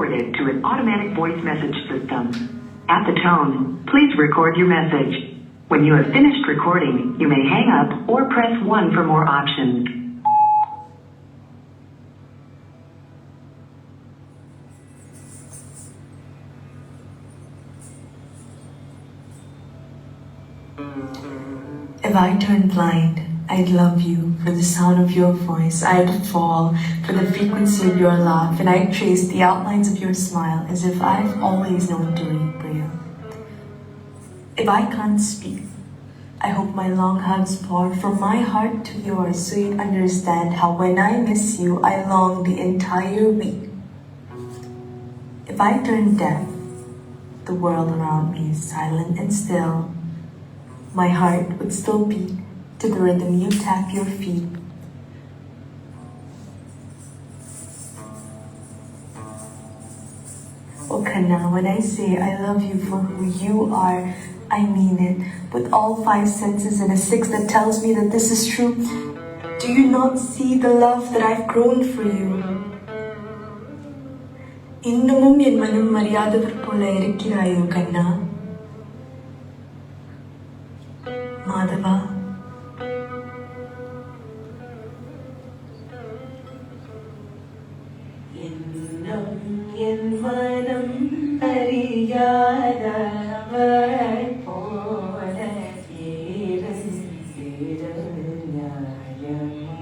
forwarded to an automatic voice message system. At the tone, please record your message. When you have finished recording, you may hang up or press 1 for more options. If I turned blind, I'd love you for the sound of your voice. I'd fall for the frequency of your laugh, and I'd trace the outlines of your smile as if I've always known to read Braille. If I can't speak, I hope my long hugs pour from my heart to yours so you'd understand how when I miss you, I long the entire week. If I turn deaf, the world around me is silent and still. My heart would still beat to the rhythm you tap your feet. Oh Kana, when I say I love you for who you are, I mean it, with all 5 senses and a 6th that tells me that this is true. Do you not see the love that I've grown for you? இன்னமும் என் மனம் அறியாதவர் போல இருக்கிறாயோ கண்ணா? மாதவா, இன்னும் என் மனம் அறியாதவர் போல இருந்திடும் நியாயமா?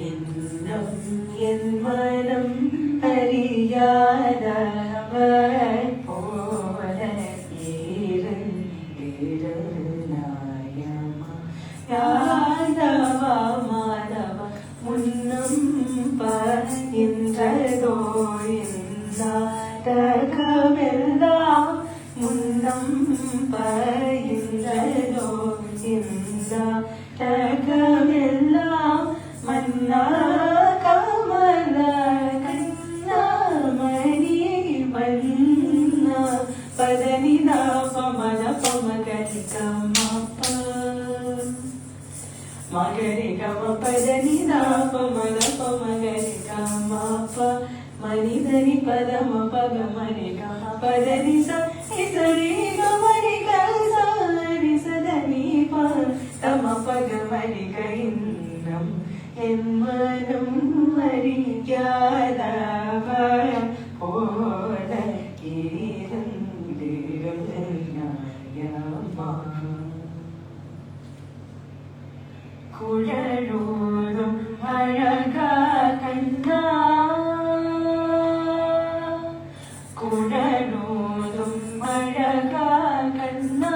இன்னும் என் மனம் அறியாதவர் போல இருந்திடும் நியாயமா? யாதவா மாதவா முன்னம் பகின்றதோ நாடகமெல்லாம் முன்னம் பகின்றதோ நாடகமெல்லாம் மன்னா கமல கண்ணாமணி வண்ணா பதனிதா பமத பமகரி கமப்ப மகரி கம பதனிதா பமத பமகரி கமப்ப மனிதனி பதம பகமரி கம பதனி சரி கமரி கரி சதனி ப தம பகமரி கைன்னம் என் மனம் அறியாதவர் போல இருந்திடும் நியாயமா? குழலூரும் அழகா கண்ணா, குழலூரும் அழகா கண்ணா,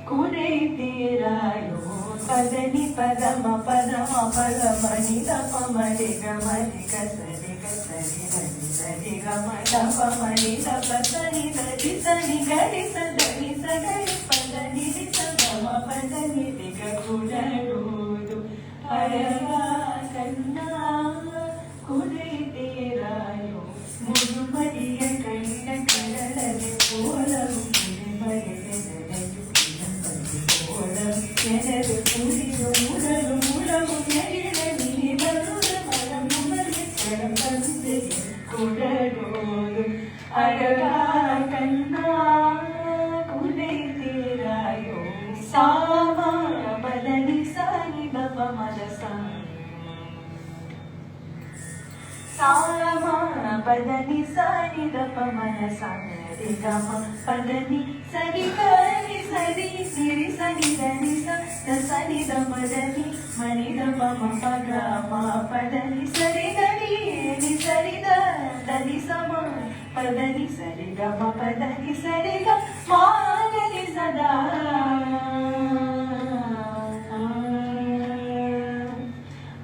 குறை தீராயோ பதனி பதம பதம பதமணி தபமணி கமணி கசரி கசரி ரவி சரி கமண பமணி தபசனி ரவி சனி கரி சதனி சகரி பதனி சதம பதனி திக குழலூரும் அழகா கண்ணா, குறை தீராயோ முழுமதிய கண்ட கடலது போலவும் எனது புரியும் உடலும் உடலும் எழில நீதலுட மனம் உணர்விச்சரம் தந்து குழலோடும் அழகா கண்ணா, குறை தீராயோ சாமா பதனி சாணி பப மதசா சாமா பதனி சாணி தப மனசா ரிகம பதனி சரி கரி சரி சிரி சனி தனி சனி தமதனி மணி தப மப பதனி சரி கரி நி சரி தனி சம பதனி சரி கம பதனி சரி க மாகரி சதா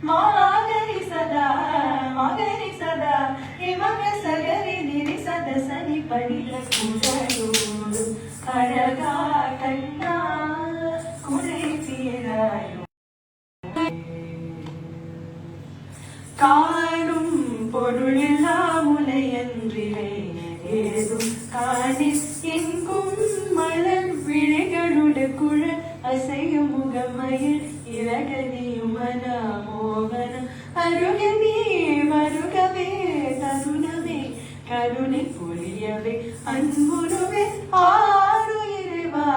மாகரி சதா மாகரி சதா இவக சகரி நிரி சத சனி படில குழலூரும் அழகா கண்ணா, குறை தீராயோ காணும் பொருளில்லா முலையன்றிலே ஏதும் காணி எங்கும் மலர் விழிகளுடு குழல் அசையும் முகமயில் இறகனியும் மன மோகன அருகனி அருளை புரியவே அன்புருவே ஆருயிரவா.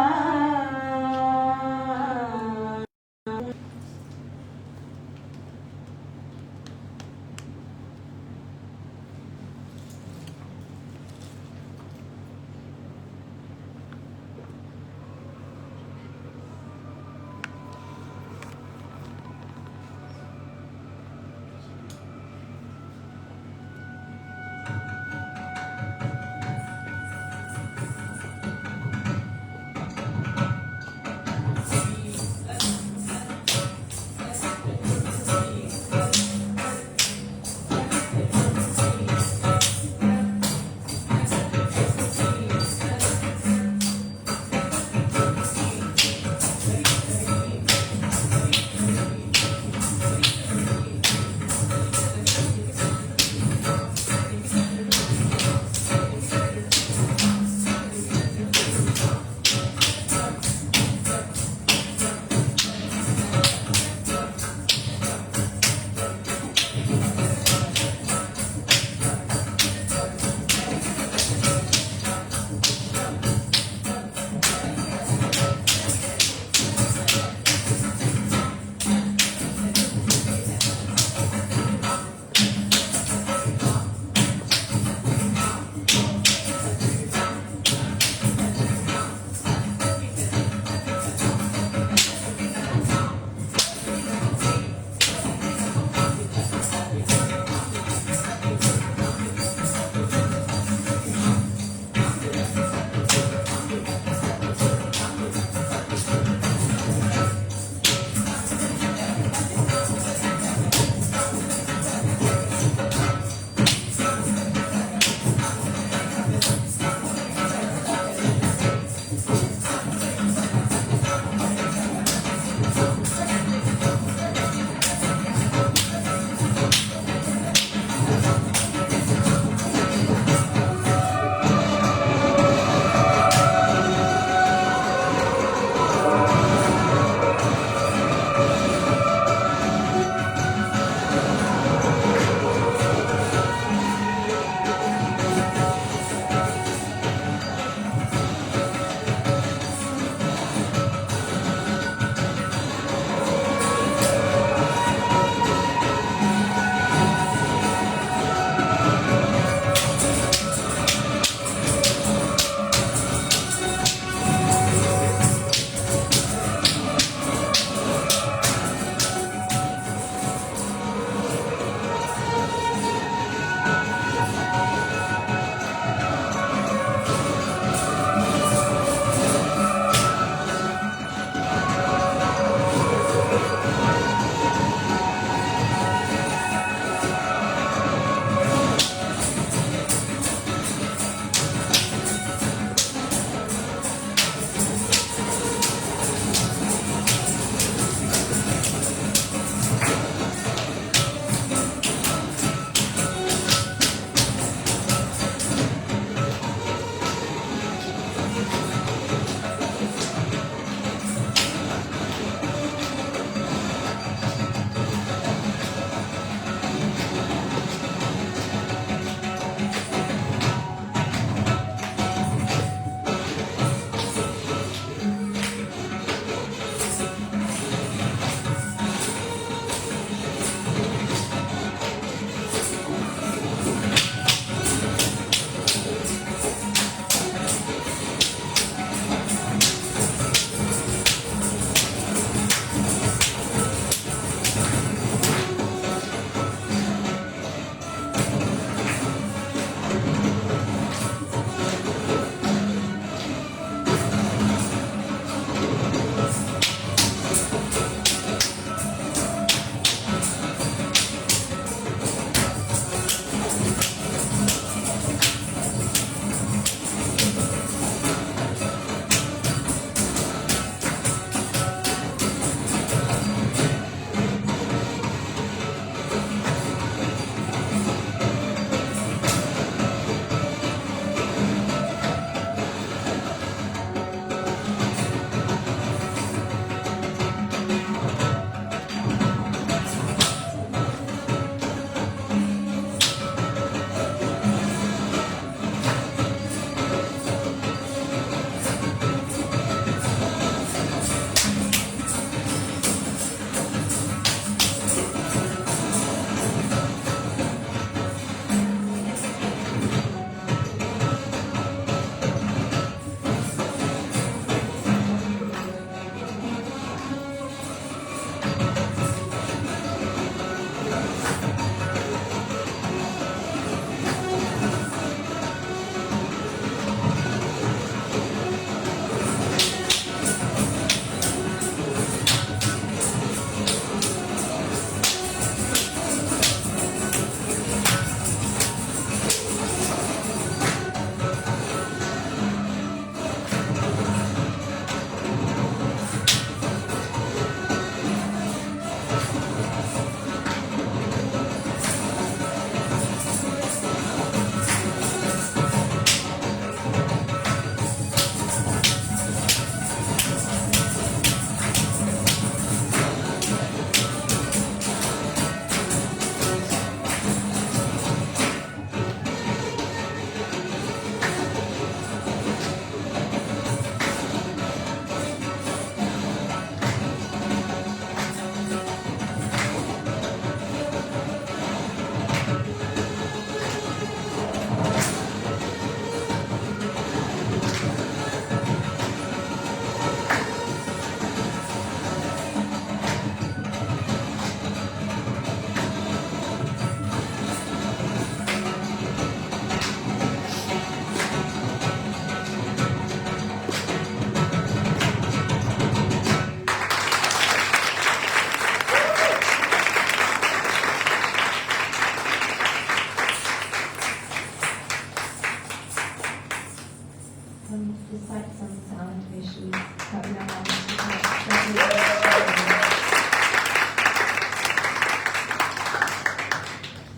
despite some sound issues, Kavvinah managed to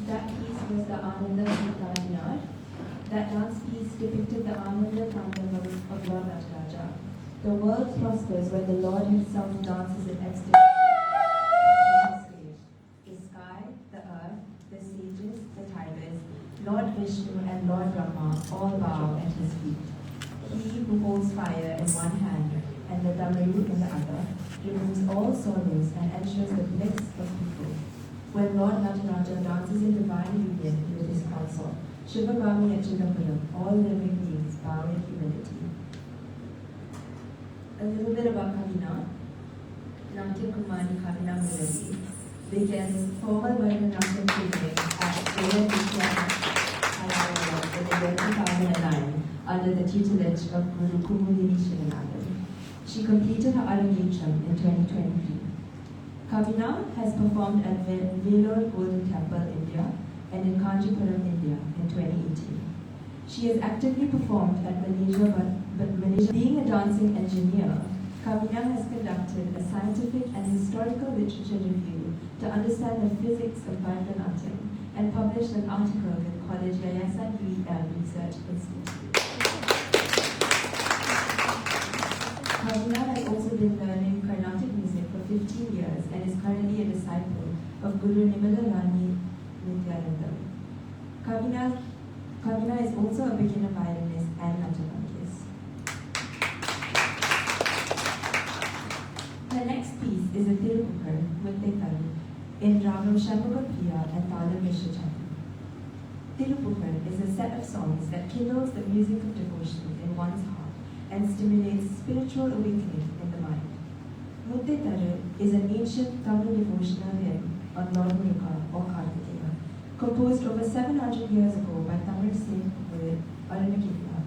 That piece was the Ananda Bharathanatyam. That dance piece depicted the Ananda Taণ্ডava of Lord Nataraja. The world prospers when the Lord himself dances in ecstasy on the stage. The sky, the earth, the sages, the tigers, Lord Vishnu and Lord Brahma all bow at his feet. He who holds fire in one hand and the damaru in the other removes all sorrows and ensures the bliss of people. When Lord Nataraja dances in divine union with his consort, Shivagami and Chidapuram, all living beings bow in humility. A little bit about Kavvinah. Natya Kumari Kavvinah Murali began formal Bharathanatyam training at Vijayakumar Balachand in the year 2009 under the tutelage of Guru Kumudini Shivanathan. She completed her Arangacham in 2023. Kavvinah has performed at Vellore Golden Temple, India and in Kanchipuram, India in 2018. She has actively performed at Malaysia, but being a dancing engineer, Kavvinah has conducted a scientific and historical literature review to understand the physics of Bharathanatyam and published an article with College Yayasan Research Institute. Kavvinah has also been learning Carnatic music for 15 years and is currently a disciple of Guru Nimala Rani Nityanandam. Kavvinah is also a beginner violinist and naturalist. Her next piece is a Tirupukar with Tekal in Ragam Shanmugapriya and Talam Vishwachandi. Tirupukar is a set of songs that kindles the music of devotion in one's heart and stimulates spiritual awakening in the mind. Muthuraman is an ancient Tamil devotional hymn on Lord Muruga or Karthik, composed over 700 years ago by Tamil saint poet Arunakirtinathar.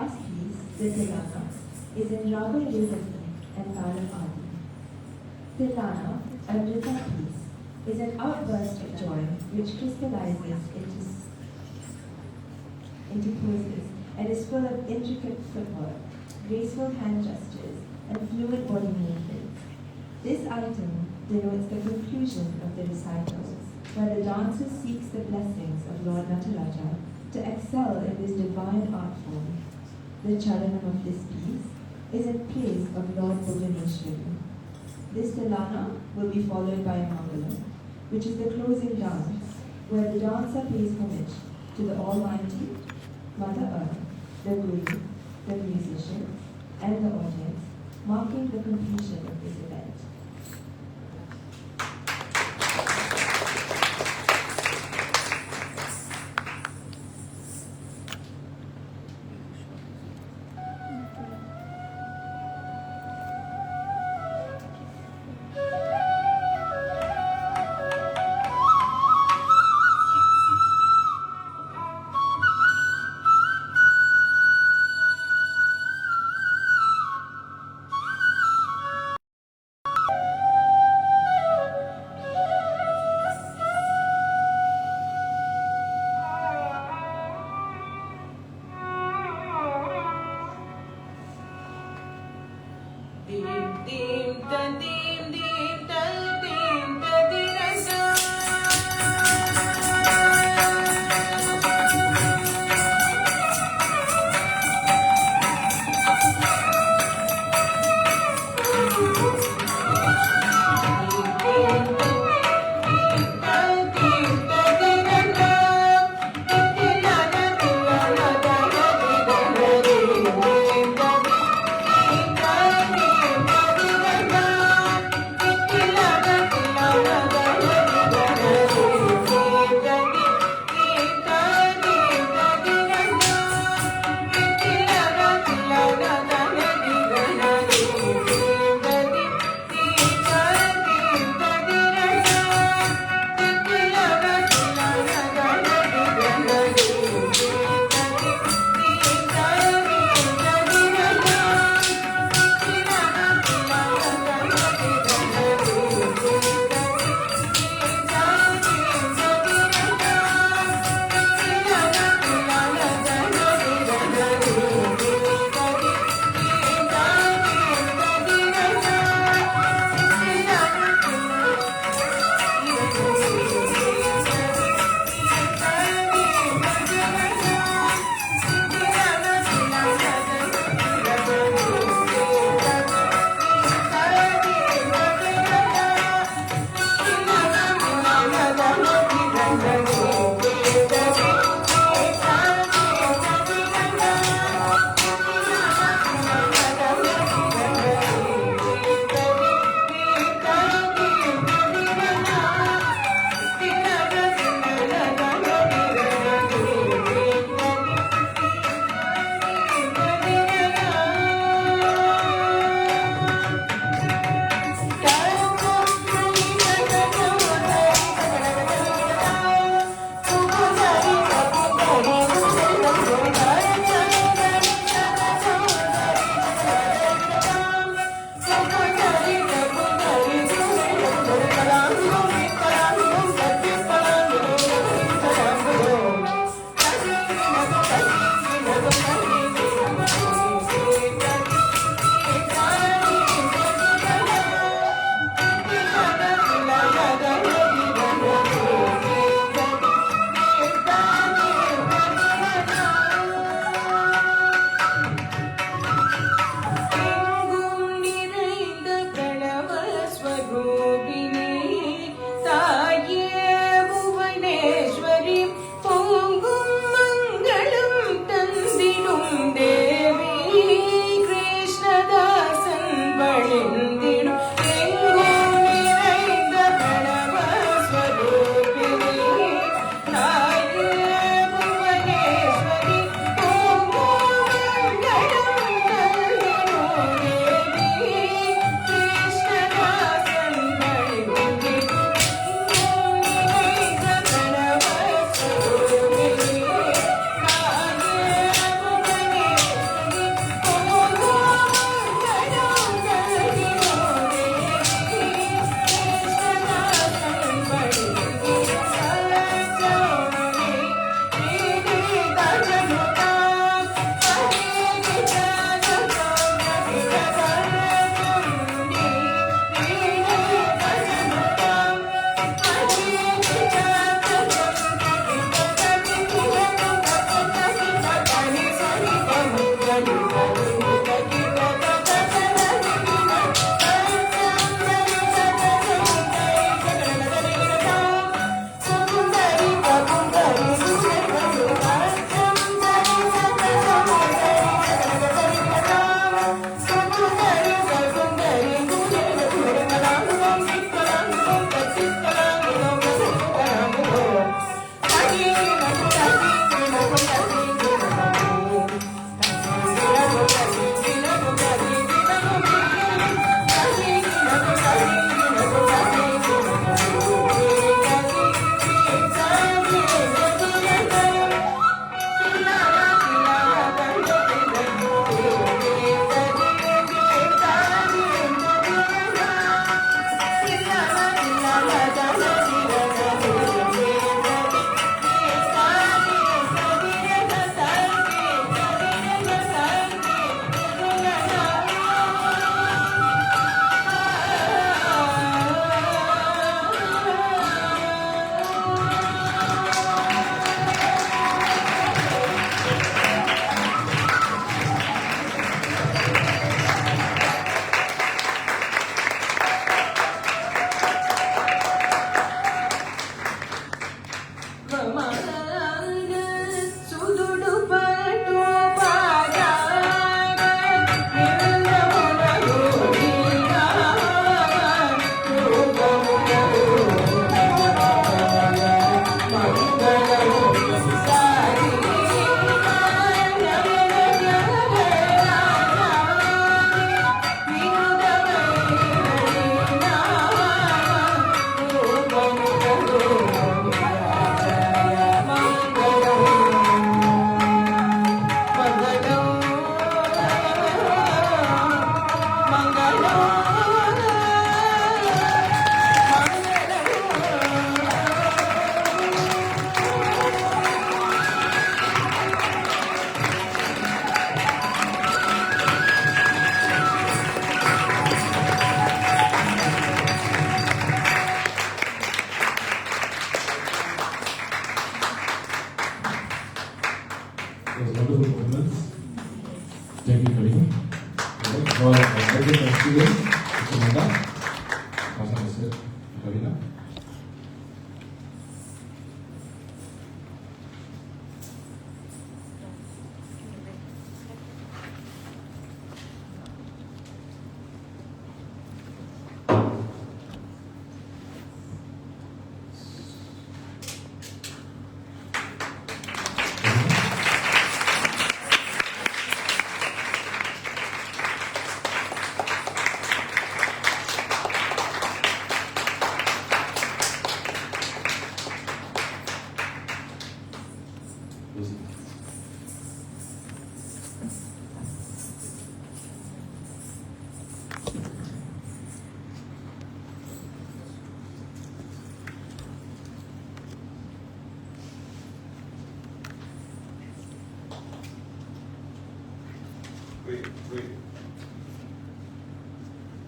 last piece, the Tilana, is in Raga Elizabeth and Talam Adi. Tilana, a Nrita piece, is an outburst of joy which crystallizes into poses and is full of intricate footwork, graceful hand gestures, and fluid body movements. This item denotes the conclusion of the recitals, where the dancer seeks the blessings of Lord Nataraja to excel in this divine art form. The charanam of this piece is in praise of Lord Bhuvaneshwari. This Tilana will be followed by a Mangalam, which is the closing dance, where the dancer pays homage to the Almighty, Mother Earth, the Guru, the musicians, and the audience, marking the completion of this event.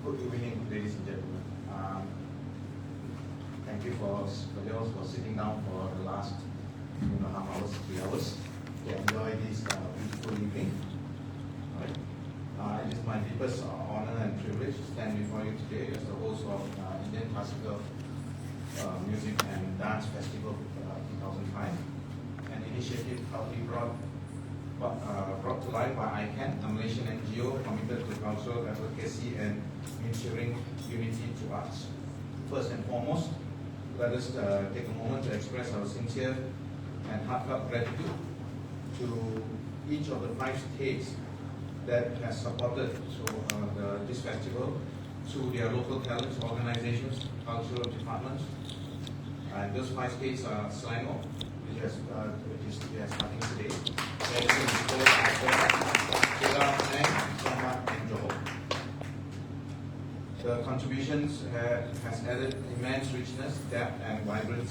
Good evening, ladies and gentlemen. Thank you for those for sitting down for the last half hours, 3 hours to enjoy this beautiful evening. It is my deepest honor and privilege to stand before you today as the host of Indian Classical Music and Dance Festival 2005, an initiative proudly brought to life by ICAN, a Malaysian NGO committed to cultural advocacy and ensuring unity to arts. First and foremost, let us take a moment to express our sincere and heartfelt gratitude to each of the 5 states that has supported this festival through their local talents organizations, cultural departments. And those 5 states are Selangor, which is starting today, Sugam, and Johor. The contributions has added immense richness, depth, and vibrancy